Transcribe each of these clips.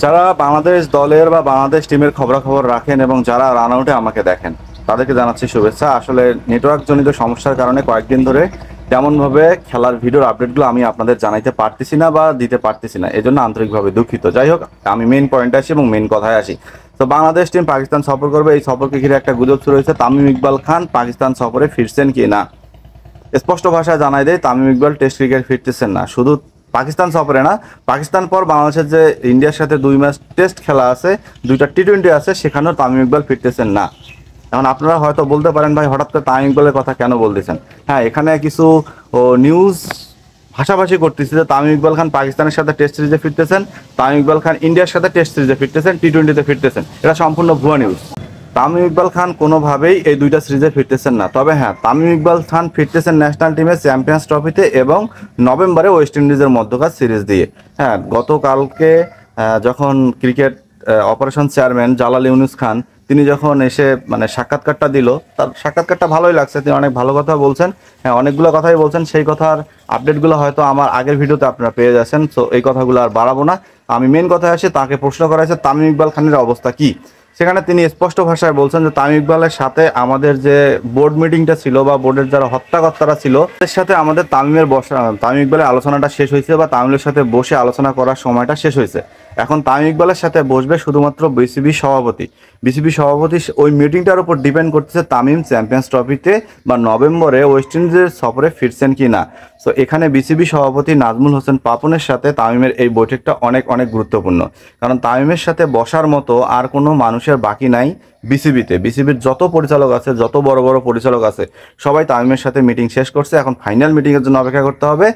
যারা বাংলাদেশ দলের বা বাংলাদেশ টিমের খবরাখবর রাখেন এবং যারা রান আউটে আমাকে দেখেন তাদেরকে জানাচ্ছি শুভেচ্ছা। আসলে নেটওয়ার্ক জনিত সমস্যার কারণে কয়েকদিন ধরে তেমনভাবে খেলার ভিডিওর আপডেটগুলো আমি আপনাদের জানাইতে পারতেছি না বা দিতে পারতেছি না, এজন্য আন্তরিকভাবে দুঃখিত। যাই হোক, আমি মেইন পয়েন্টে আসি এবং মেইন কথায় আসি। তো বাংলাদেশ টিম পাকিস্তান সফর করবে, এই সফরকে ঘিরে একটা গুজব শুরু হয়েছে তামিম ইকবাল খান পাকিস্তান সফরে ফিরছেন কি না। স্পষ্ট ভাষায় জানাই দেয়, তামিম ইকবাল টেস্ট ক্রিকেট ফিরতেছেন না। শুধু পাকিস্তান সফরে না, পাকিস্তান পর বাংলাদেশের যে ইন্ডিয়ার সাথে 2 ম্যাচ টেস্ট খেলা আছে, 2টা টি-20 আছে, সেখানেও তামিম ইকবাল ফিরতেছেন না। এখন আপনারা হয়তো বলতে পারেন, ভাই হঠাৎ করে তামিম ইকবালের কথা কেন বলতেছেন? হ্যাঁ, এখানে কিছু নিউজ ভাষাভাষি করতেছে যে তামিম ইকবাল খান পাকিস্তানের সাথে টেস্ট সিরিজে ফিরতেছেন, তামিম ইকবাল খান ইন্ডিয়ার সাথে টেস্ট সিরিজে ফিরতেছেন, টি-20তে ফিরতেছেন। এটা সম্পূর্ণ ভুয়া নিউজ। তামিম ইকবাল খান কোনোভাবেই এই 2টা সিরিজে ফিরতেছেন না। তবে হ্যাঁ, তামিম ইকবাল খান ফিরতেছেন ন্যাশনাল টিমে চ্যাম্পিয়ন্স ট্রফিতে এবং নভেম্বরে ওয়েস্ট ইন্ডিজের মধ্যকার সিরিজ দিয়ে। হ্যাঁ, গতকালকে যখন cricket operation chairman Jalal Yunus Khan তিনি যখন এসে মানে সাক্ষাৎকারটা দিল, তার সাক্ষাৎকারটা ভালোই লাগছে। তিনি অনেক ভালো কথা বলছেন, হ্যাঁ অনেকগুলো কথাই বলছেন। সেই কথার আপডেটগুলো হয়তো আমার আগের ভিডিওতে আপনারা পেয়ে যাচ্ছেন, তো এই কথাগুলো আর বাড়াবো না। আমি মেন কথায় আসি, তাকে প্রশ্ন করা হয়েছে তামিম ইকবাল খানের অবস্থা কি। সেখানে তিনি স্পষ্ট ভাষায় বলছেন যে তামিম ইকবালের সাথে আমাদের যে বোর্ড মিটিংটা ছিল বা বোর্ডের যারা হত্যাকর্তারা ছিল তাদের সাথে আমাদের তামিম ইকবালের আলোচনাটা শেষ হয়েছে বা তামিমের সাথে বসে আলোচনা করার সময়টা শেষ হয়েছে। এখন তামিম ইকবালের সাথে বসবে শুধুমাত্র বিসিবি সভাপতি। বিসিবি সভাপতি ওই মিটিংটার উপর ডিপেন্ড করতেছে তামিম চ্যাম্পিয়ন্স ট্রফিতে বা নভেম্বরে ওয়েস্ট ইন্ডিজের সফরে ফিরছেন কি না। সো এখানে বিসিবি সভাপতি নাজমুল হোসেন পাপনের সাথে তামিমের এই বৈঠকটা অনেক অনেক গুরুত্বপূর্ণ, কারণ তামিমের সাথে বসার মতো আর কোনো মানুষের বাকি নাই বিসিবিতে। বিসিবির যত পরিচালক আছে, যত বড় বড় পরিচালক আছে, সবাই তামিমের সাথে মিটিং শেষ করছে। এখন ফাইনাল মিটিংয়ের জন্য অপেক্ষা করতে হবে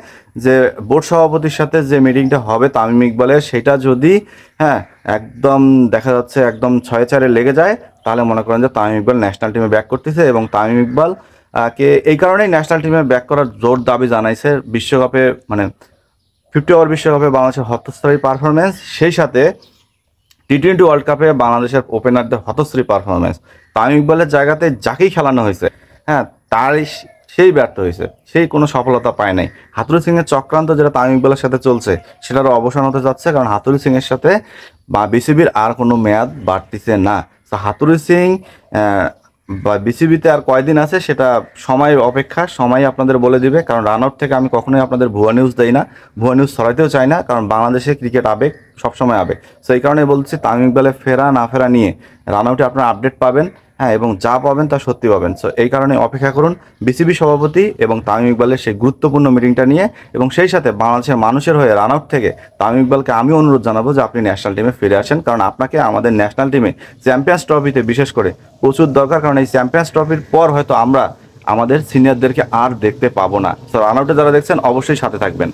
যে বোর্ড সভাপতির সাথে যে মিটিংটা হবে তামিম ইকবালের, সেটা যদি হ্যাঁ একদম দেখা যাচ্ছে একদম 6-4 লেগে যায়, তাহলে মনে করেন যে তামিম ইকবাল ন্যাশনাল টিমে ব্যাক করতেছে। এবং তামিম ইকবাল কে এই কারণেই ন্যাশনাল টিমে ব্যাক করার জোর দাবি জানাইছে বিশ্বকাপে, মানে 50 ওভার বিশ্বকাপে বাংলাদেশের হতশ্রী পারফরমেন্স, সেই সাথে টি-20 ওয়ার্ল্ড কাপে বাংলাদেশের ওপেনারদের হতশ্রী পারফরমেন্স। তামিম ইকবালের জায়গাতে যাকেই খেলানো হয়েছে, হ্যাঁ সেই ব্যর্থ হয়েছে, সেই কোনো সফলতা পায় নাই। হাতুড়ি সিংয়ের চক্রান্ত যেটা তামিম ইকবালের সাথে চলছে, সেটারও অবসান হতে যাচ্ছে, কারণ হাতুড়ি সিংয়ের সাথে বা বিসিবির আর কোনো মেয়াদ বাড়তিছে না। তো হাতুড়ি সিং বা বিসিবিতে আর কয়দিন আছে সেটা সময়ের অপেক্ষা, সময় আপনাদের বলে দিবে। কারণ রান আউট থেকে আমি কখনোই আপনাদের ভুয়া নিউজ দেই না, ভুয়া নিউজ ছড়াইতেও চাই না, কারণ বাংলাদেশে ক্রিকেট আবেগ, সবসময় আবেগ। সো এই কারণে বলছি তামিম ইকবালের ফেরা না ফেরা নিয়ে রান আউটে আপনারা আপডেট পাবেন, হ্যাঁ, এবং যা পাবেন তা সত্যি পাবেন। সো এই কারণে অপেক্ষা করুন বিসিবি সভাপতি এবং তামিম ইকবালের সেই গুরুত্বপূর্ণ মিটিংটা নিয়ে। এবং সেই সাথে বাংলাদেশের মানুষের হয়ে রান আউট থেকে তামিম ইকবালকে আমি অনুরোধ জানাবো যে আপনি ন্যাশনাল টিমে ফিরে আসেন, কারণ আপনাকে আমাদের ন্যাশনাল টিমে চ্যাম্পিয়ন্স ট্রফিতে বিশেষ করে প্রচুর দরকার। কারণ এই চ্যাম্পিয়ন্স ট্রফির পর হয়তো আমরা আমাদের সিনিয়রদেরকে আর দেখতে পাবো না। সো রান আউটে যারা দেখছেন অবশ্যই সাথে থাকবেন।